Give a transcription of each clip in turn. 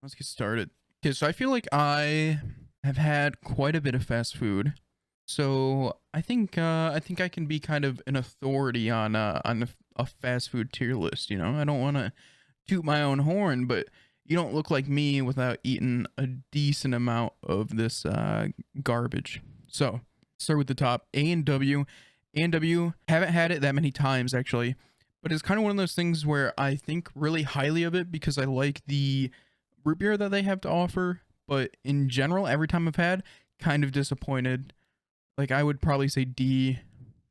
Let's get started. Okay, so I feel like I have had quite a bit of fast food. So I think I can be kind of an authority on a fast food tier list, you know? I don't want to toot my own horn, but you don't look like me without eating a decent amount of this garbage. So, start with the top. A&W. A&W, haven't had it that many times actually, but it's kind of one of those things where I think really highly of it because I like the root beer that they have to offer, but in general, every time I've had, kind of disappointed. Like I would probably say D.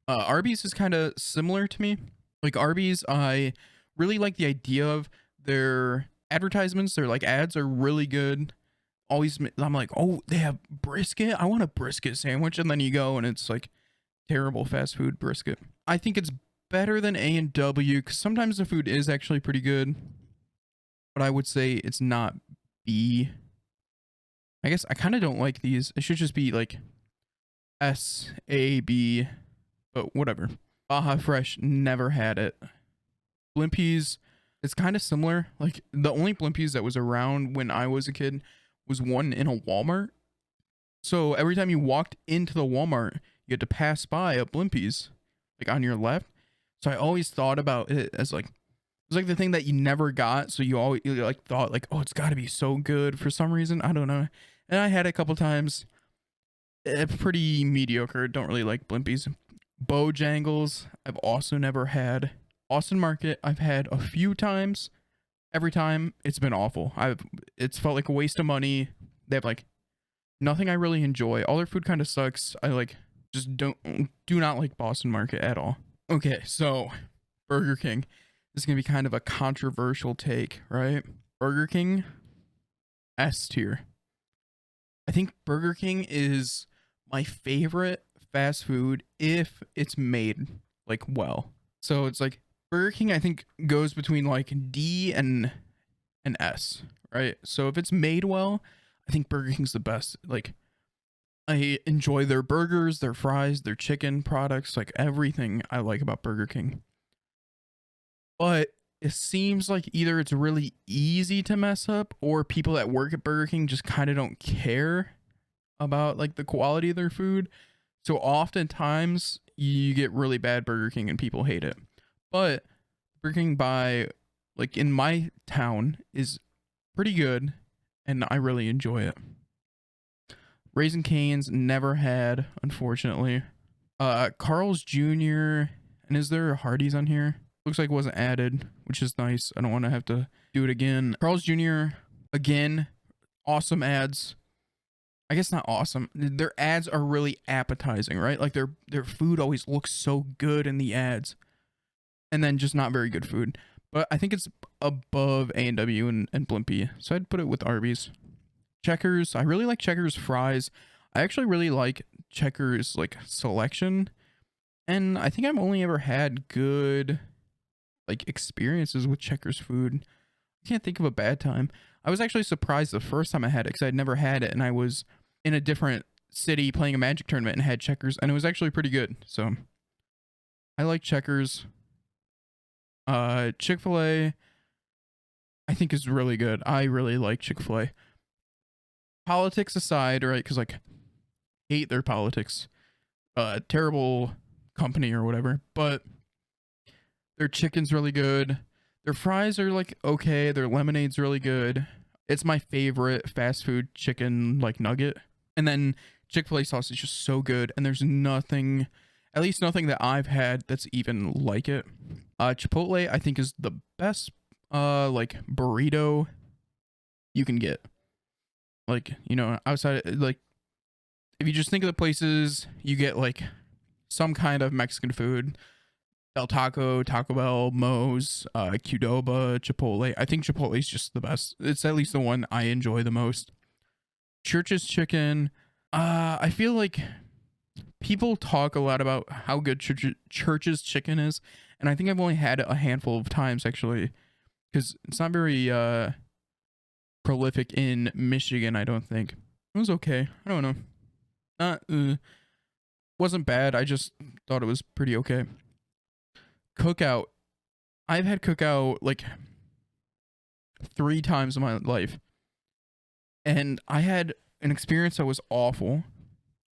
Arby's is kind of similar to me. Like Arby's, I really like the idea of their advertisements. Their like ads are really good. Always, I'm like, oh, they have brisket. I want a brisket sandwich, and then you go and it's like terrible fast food brisket. I think it's better than A&W because sometimes the food is actually pretty good, but I would say it's not B. I guess I kind of don't like these. It should just be like SAB, but whatever. Baja Fresh, never had it. Blimpies, it's kind of similar. Like the only Blimpies that was around when I was a kid was one in a Walmart. So every time you walked into the Walmart, you had to pass by a Blimpies, like on your left. So I always thought about it as like, it was like the thing that you never got. So you like thought like, oh, it's got to be so good for some reason. I don't know. And I had it a couple times. Pretty mediocre. Don't really like Blimpies. Bojangles, I've also never had. Austin Market, I've had a few times. Every time, it's been awful. It's felt like a waste of money. They have like nothing I really enjoy. All their food kind of sucks. I like just do not like Boston Market at all. Okay, so Burger King. This is gonna be kind of a controversial take, right? Burger King, S tier. I think Burger King is my favorite fast food if it's made like well. So it's like Burger King I think goes between like D and an S, right? So if it's made well, I think Burger King's the best. Like I enjoy their burgers, their fries, their chicken products, like everything I like about Burger King. But it seems like either it's really easy to mess up or people that work at Burger King just kind of don't care about like the quality of their food. So oftentimes you get really bad Burger King and people hate it. But Burger King by like in my town is pretty good and I really enjoy it. Raising Cane's never had, unfortunately. Carl's Jr. And is there Hardee's on here? Looks like it wasn't added, which is nice. I don't want to have to do it again. Carl's Jr. again, awesome ads. I guess not awesome. Their ads are really appetizing, right? Like their food always looks so good in the ads, and then just not very good food. But I think it's above A&W and Blimpie, so I'd put it with Arby's. Checkers, I really like Checkers fries. I actually really like Checkers like selection, and I think I've only ever had good like experiences with Checkers food. I can't think of a bad time. I was actually surprised the first time I had it because I'd never had it and I was in a different city playing a Magic tournament and had Checkers and it was actually pretty good. So I like Checkers. Chick-fil-A I think is really good. I really like Chick-fil-A. Politics aside, right? Because like hate their politics. Terrible company or whatever. But their chicken's really good. Their fries are like okay. Their lemonade's really good. It's my favorite fast food chicken like nugget. And then Chick-fil-A sauce is just so good. And there's nothing, at least nothing that I've had that's even like it. Chipotle I think is the best like burrito you can get. Like, you know, outside like if you just think of the places you get like some kind of Mexican food. Del Taco, Taco Bell, Moe's, Qdoba, Chipotle. I think Chipotle is just the best. It's at least the one I enjoy the most. Church's Chicken. I feel like people talk a lot about how good Church's Chicken is, and I think I've only had it a handful of times actually, because it's not very prolific in Michigan. I don't think it was okay. I don't know. Not wasn't bad. I just thought it was pretty okay. Cookout. I've had Cookout like 3 times in my life. and I had an experience that was awful.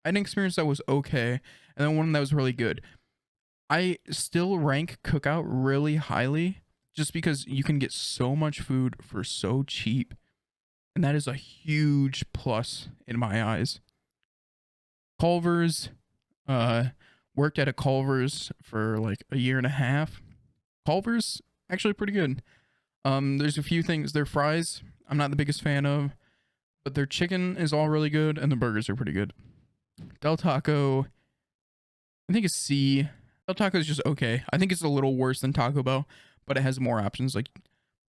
I had an experience that was okay, and then one that was really good. I still rank Cookout really highly just because you can get so much food for so cheap. And that is a huge plus in my eyes. Culver's, uh, worked at a Culver's for like a year and a half. Culver's actually pretty good. There's a few things. Their fries, I'm not the biggest fan of, but their chicken is all really good, and the burgers are pretty good. Del Taco, I think it's C. Del Taco is just okay. I think it's a little worse than Taco Bell, but it has more options. Like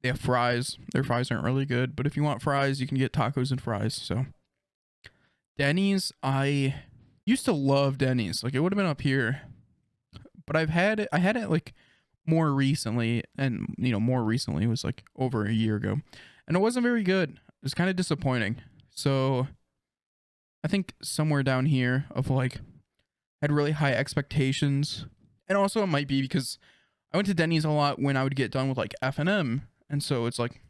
they have fries. Their fries aren't really good, but if you want fries, you can get tacos and fries. So Denny's, I used to love Denny's. Like it would have been up here, but I've had it. I had it like more recently, and more recently was like over a year ago, and it wasn't very good. It was kind of disappointing. So I think somewhere down here of like had really high expectations, and also it might be because I went to Denny's a lot when I would get done with like F&M, and so it's like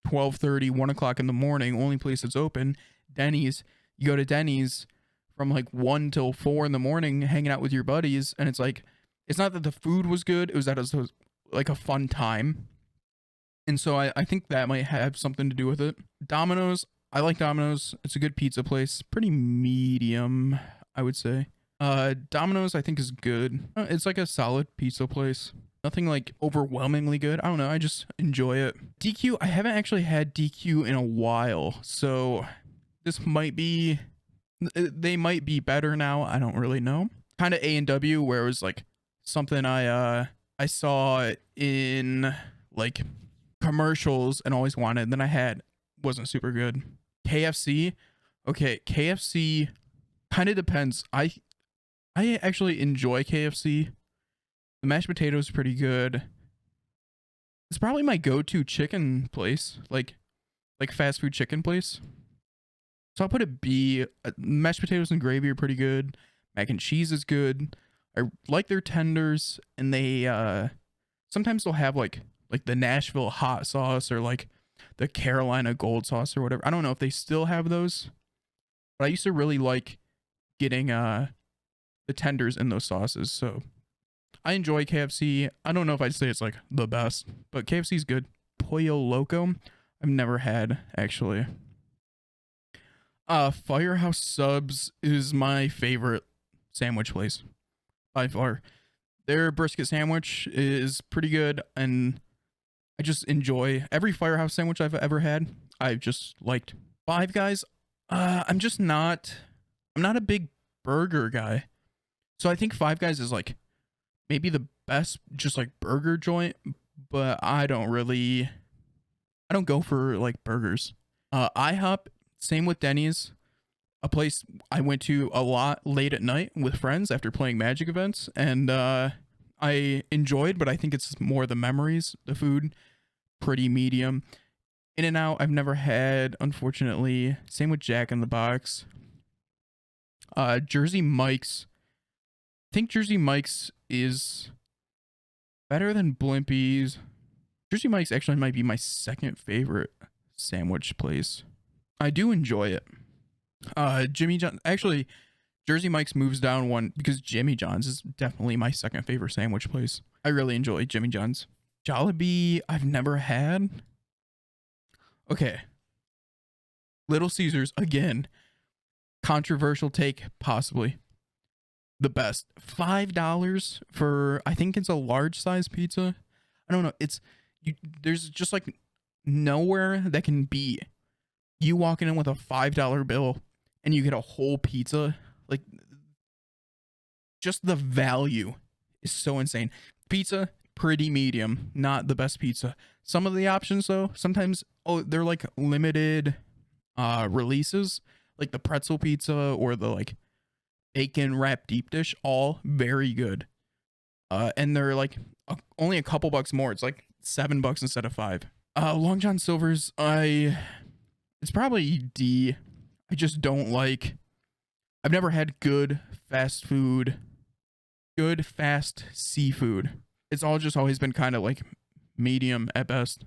12:30, 1 o'clock in the morning, only place that's open. Denny's, you go to Denny's from like 1 till 4 in the morning, hanging out with your buddies, and it's like it's not that the food was good; it was that it was like a fun time, and so I think that might have something to do with it. Domino's, I like Domino's. It's a good pizza place, pretty medium, I would say. Domino's I think is good. It's like a solid pizza place. Nothing like overwhelmingly good. I don't know. I just enjoy it. DQ, I haven't actually had DQ in a while, so this might be. They might be better now. I don't really know. Kind of A&W, where it was like something I saw in like commercials and always wanted. Then I had wasn't super good. KFC, okay. KFC kind of depends. I actually enjoy KFC. The mashed potatoes are pretty good. It's probably my go-to chicken place, like fast food chicken place. So I'll put it B. Mashed potatoes and gravy are pretty good. Mac and cheese is good. I like their tenders, and they sometimes they'll have like the Nashville hot sauce or like the Carolina gold sauce or whatever. I don't know if they still have those, but I used to really like getting the tenders in those sauces. So I enjoy KFC. I don't know if I'd say it's like the best, but KFC's good. Pollo Loco, I've never had actually. Firehouse Subs is my favorite sandwich place by far. Their brisket sandwich is pretty good, and I just enjoy every Firehouse sandwich I've ever had. I've just liked. Five Guys, I'm just not. I'm not a big burger guy, so I think Five Guys is like maybe the best just like burger joint, but I don't go for like burgers. IHOP, same with Denny's, a place I went to a lot late at night with friends after playing Magic events, and I enjoyed, but I think it's more the memories. The food, pretty medium. In-N-Out, I've never had, unfortunately. Same with Jack in the Box. Jersey Mike's. I think Jersey Mike's is better than Blimpie's. Jersey Mike's actually might be my second favorite sandwich place. I do enjoy it. Jimmy John, actually, Jersey Mike's moves down one because Jimmy John's is definitely my second favorite sandwich place. I really enjoy Jimmy John's. Jollibee, I've never had. Okay. Little Caesars, again, controversial take, possibly the best. $5 for, I think it's a large size pizza. I don't know. There's just like nowhere that can beat you walking in with a $5 bill and you get a whole pizza. Like, just the value is so insane. Pizza, pretty medium, not the best pizza. Some of the options though, sometimes they're like limited releases, like the pretzel pizza or the like bacon wrap deep dish, all very good. And they're like only a couple bucks more. It's like $7 instead of 5. Long John Silver's, it's probably D. I just don't like. I've never had good fast seafood. It's all just always been kind of like medium at best.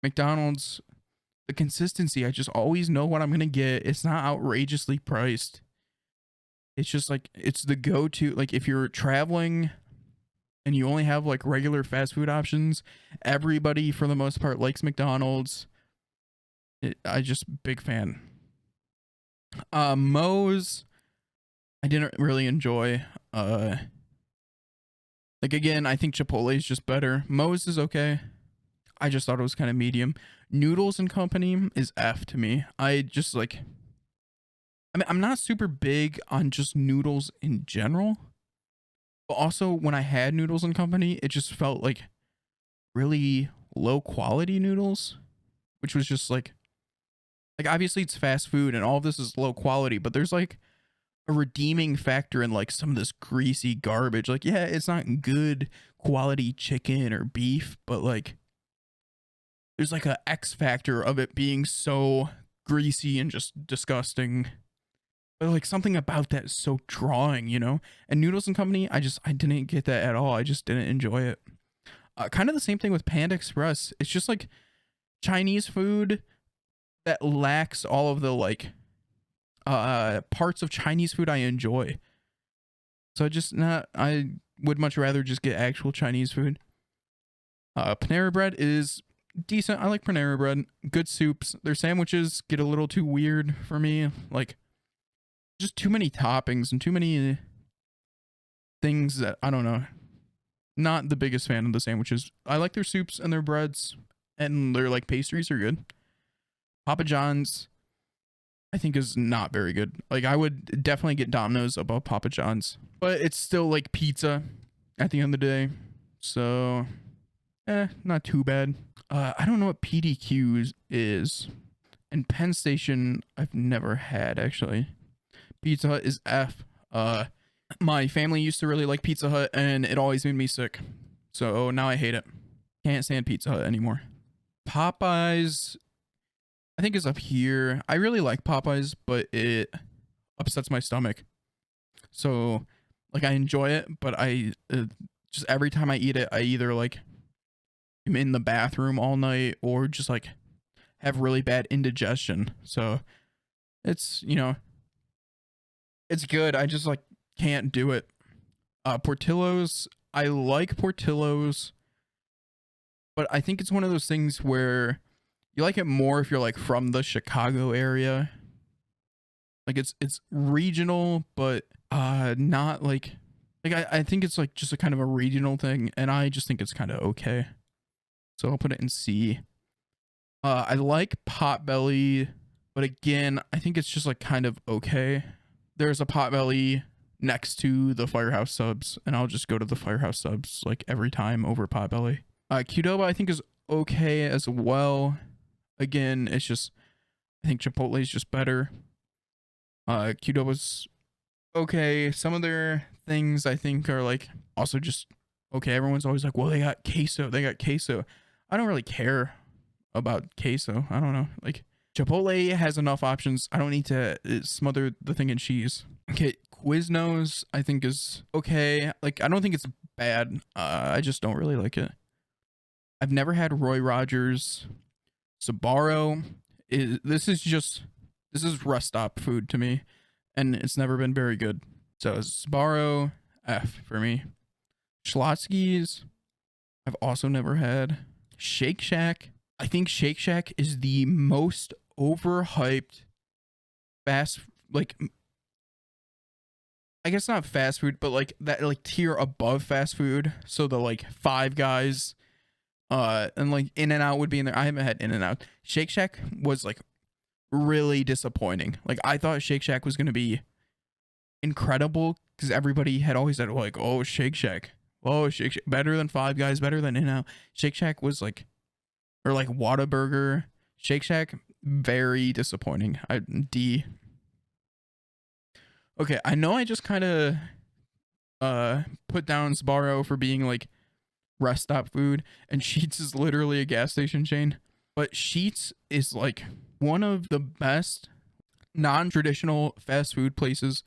McDonald's, the consistency. I just always know what I'm gonna get. It's not outrageously priced. It's just like it's the go-to. Like if you're traveling and you only have like regular fast food options, everybody for the most part likes McDonald's. I just big fan. Moe's I didn't really enjoy. Like again, I think Chipotle is just better. Moe's is okay. I just thought it was kind of medium. Noodles and Company is F to me. I just like I mean, I'm not super big on just noodles in general. But also when I had Noodles and Company, it just felt like really low quality noodles, which was just like obviously it's fast food and all of this is low quality, but there's like a redeeming factor in like some of this greasy garbage. Like, yeah, it's not good quality chicken or beef, but like there's like a X factor of it being so greasy and just disgusting. But like something about that is so drawing, you know? And Noodles and Company, I didn't get that at all. I just didn't enjoy it. Kind of the same thing with Panda Express. It's just like Chinese food that lacks all of the like parts of Chinese food I enjoy. So I would much rather just get actual Chinese food. Panera Bread is decent. I like Panera Bread. Good soups. Their sandwiches get a little too weird for me. Like just too many toppings and too many things that I don't know. Not the biggest fan of the sandwiches. I like their soups and their breads and their like pastries are good. Papa John's I think is not very good. Like I would definitely get Dominoes above Papa John's, but it's still like pizza at the end of the day. So, not too bad. I don't know what PDQ is, and Penn Station I've never had actually. Pizza Hut is F. My family used to really like Pizza Hut, and it always made me sick. So now I hate it. Can't stand Pizza Hut anymore. Popeyes I think is up here. I really like Popeyes, but it upsets my stomach. So, like, I enjoy it, but I just every time I eat it, I either like am in the bathroom all night or just like have really bad indigestion. So, it's it's good. I just like can't do it. Portillo's, I like Portillo's, but I think it's one of those things where you like it more if you're like from the Chicago area. Like it's regional, but not like I think it's like just a kind of a regional thing, and I just think it's kind of okay. So I'll put it in C. I like Potbelly, but again, I think it's just like kind of okay. There's a Potbelly next to the Firehouse Subs, and I'll just go to the Firehouse Subs like every time over Potbelly. Qdoba I think is okay as well. Again, it's just I think Chipotle is just better. Qdoba's okay. Some of their things I think are like also just okay. Everyone's always like, well, they got queso. They got queso. I don't really care about queso. I don't know. Like Chipotle has enough options. I don't need to smother the thing in cheese. Okay, Quiznos I think is okay. Like I don't think it's bad. I just don't really like it. I've never had Roy Rogers. Sbarro this is rest stop food to me, and it's never been very good. So Sbarro F for me. Schlotsky's I've also never had. Shake Shack, I think Shake Shack is the most overhyped fast, like I guess not fast food, but like that like tier above fast food. So the like Five Guys, and like In-N-Out would be in there. I haven't had In-N-Out. Shake Shack was like really disappointing. Like I thought Shake Shack was gonna be incredible because everybody had always said like, oh, Shake Shack, oh, Shake Shack better than Five Guys, better than In-N-Out. Shake Shack was like, or like Whataburger. Shake Shack very disappointing. D. Okay, I know I just kind of put down Sbarro for being like rest stop food, and Sheetz is literally a gas station chain, but Sheetz is like one of the best non-traditional fast food places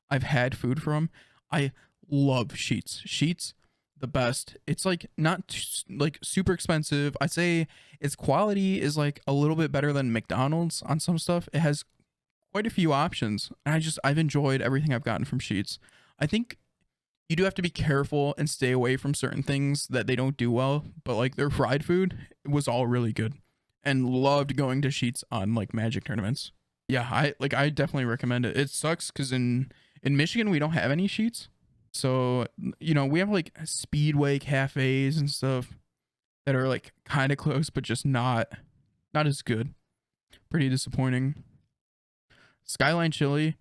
I've had food from. I love Sheetz. Sheetz the best. It's like not like super expensive. I say its quality is like a little bit better than McDonald's on some stuff. It has quite a few options. And I've enjoyed everything I've gotten from Sheets. I think you do have to be careful and stay away from certain things that they don't do well, but like their fried food was all really good and loved going to Sheets on like Magic tournaments. Yeah, I definitely recommend it. It sucks cuz in Michigan we don't have any Sheets. So, we have like Speedway cafes and stuff that are like kind of close but just not as good. Pretty disappointing. Skyline Chili,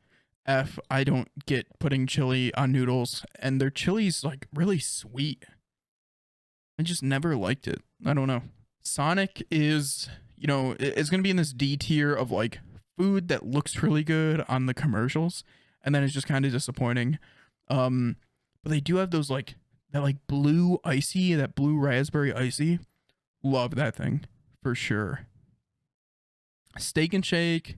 I don't get putting chili on noodles, and their chili's like really sweet. I just never liked it. I don't know. Sonic is, it's going to be in this D tier of like food that looks really good on the commercials, and then it's just kind of disappointing. But they do have those like that like blue icy, that blue raspberry icy. Love that thing for sure. Steak and Shake.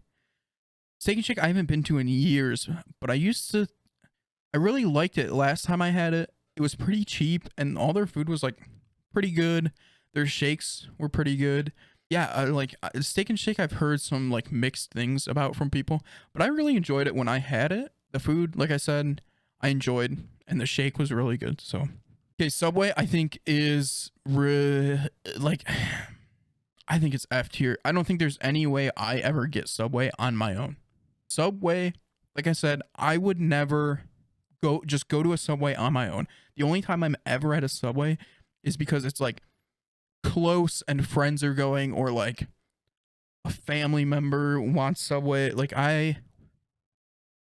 Steak and Shake I haven't been to in years, but I really liked it last time I had it. It was pretty cheap and all their food was like pretty good. Their shakes were pretty good. Yeah, Steak and Shake I've heard some like mixed things about from people, but I really enjoyed it when I had it. The food, like I said, I enjoyed, and the shake was really good. So, okay, Subway I think is I think it's F tier. I don't think there's any way I ever get Subway on my own. Subway, like I said, I would never go to a Subway on my own. The only time I'm ever at a Subway is because it's like close and friends are going, or like a family member wants Subway. Like I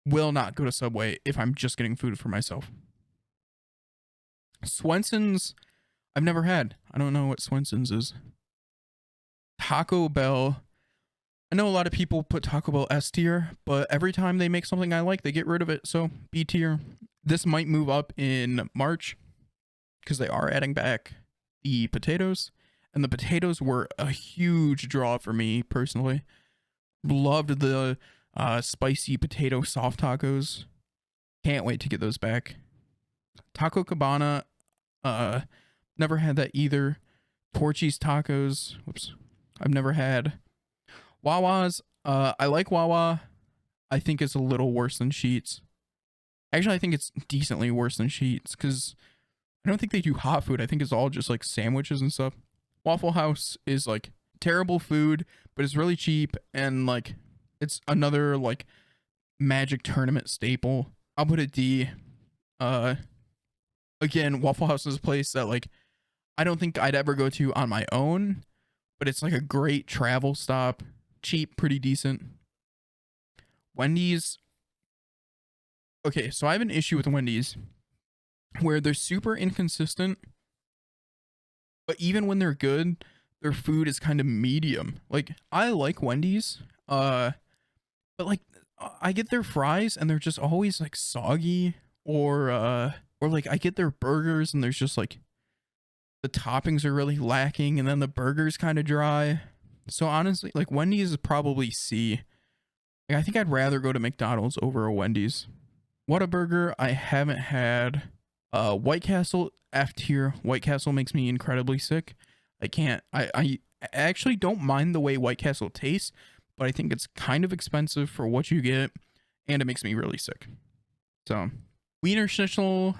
will not go to Subway if I'm just getting food for myself. Swenson's I've never had. I don't know what Swenson's is. Taco Bell. I know a lot of people put Taco Bell S tier, but every time they make something I like, they get rid of it. So B tier. This might move up in March because they are adding back the potatoes. And the potatoes were a huge draw for me personally. Loved the spicy potato soft tacos. Can't wait to get those back. Taco Cabana. Never had that either. Torchy's tacos. Whoops. I've never had. Wawa's. I like Wawa. I think it's a little worse than Sheets. Actually, I think it's decently worse than Sheets because I don't think they do hot food. I think it's all just like sandwiches and stuff. Waffle House is like terrible food, but it's really cheap and like it's another like Magic tournament staple. I'll put it D. Again, Waffle House is a place that like I don't think I'd ever go to on my own, but it's like a great travel stop. Cheap, pretty decent. Wendy's. Okay, so I have an issue with Wendy's where they're super inconsistent, but even when they're good, their food is kind of medium. Like I like Wendy's, but like I get their fries and they're just always like soggy, or like I get their burgers and there's just like the toppings are really lacking and then the burger's kind of dry. So honestly, like Wendy's is probably C. Like, I think I'd rather go to McDonald's over a Wendy's. Whataburger, I haven't had. White Castle, F tier. White Castle makes me incredibly sick. I actually don't mind the way White Castle tastes, but I think it's kind of expensive for what you get, and it makes me really sick. So, Wienerschnitzel,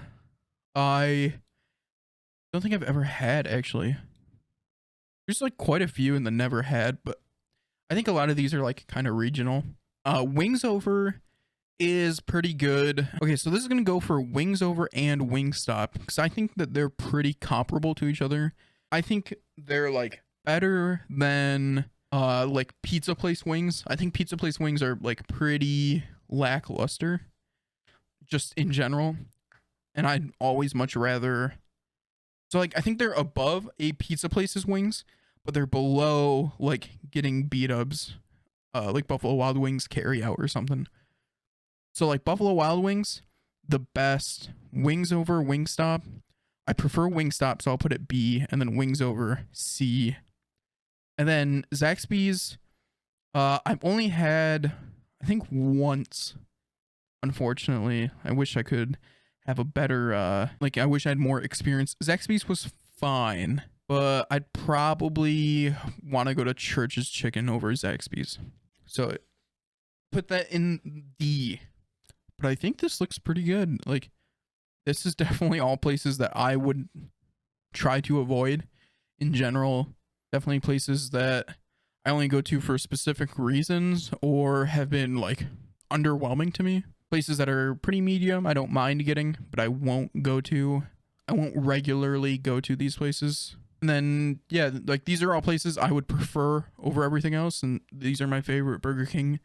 I don't think I've ever had, actually. There's like quite a few in the never had, but I think a lot of these are like kind of regional. Wings Over is pretty good. Okay, so this is gonna go for Wings Over and Wingstop because I think that they're pretty comparable to each other. I think they're like better than like pizza place wings. I think pizza place wings are like pretty lackluster just in general, and I'd always much rather. So like I think they're above a pizza place's wings, but they're below like getting beat ups, like Buffalo Wild Wings carry out or something. So like Buffalo Wild Wings, the best. Wings Over, Wingstop. I prefer Wingstop, so I'll put it B, and then Wings Over C. And then Zaxby's, I've only had I think once. Unfortunately, I wish I could have a better like I wish I had more experience. Zaxby's was fine, but I'd probably want to go to Church's Chicken over Zaxby's. So put that in D. But I think this looks pretty good. Like this is definitely all places that I would try to avoid in general. Definitely places that I only go to for specific reasons or have been like underwhelming to me. Places that are pretty medium, I don't mind getting, but I won't regularly go to these places. And then, yeah, like these are all places I would prefer over everything else. And these are my favorite. Burger King,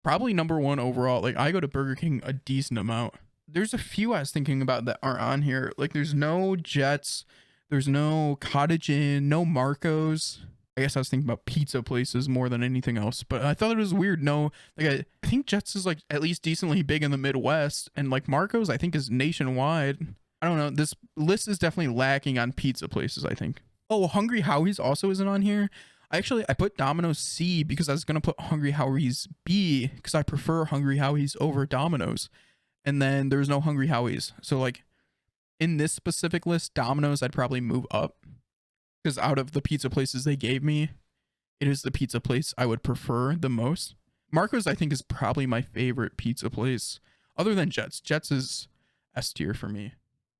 probably number one overall. Like I go to Burger King a decent amount. There's a few I was thinking about that aren't on here. Like there's no Jets, there's no Cottage Inn, no Marco's. I guess I was thinking about pizza places more than anything else, but I thought it was weird. No, like I think Jets is like at least decently big in the Midwest, and like Marco's I think is nationwide. I don't know. This list is definitely lacking on pizza places, I think. Oh, Hungry Howie's also isn't on here. I put Domino's C because I was gonna put Hungry Howie's B because I prefer Hungry Howie's over Domino's, and then there's no Hungry Howie's. So like in this specific list, Domino's I'd probably move up. Because out of the pizza places they gave me, it is the pizza place I would prefer the most. Marco's, I think, is probably my favorite pizza place, other than Jets. Jets is S tier for me.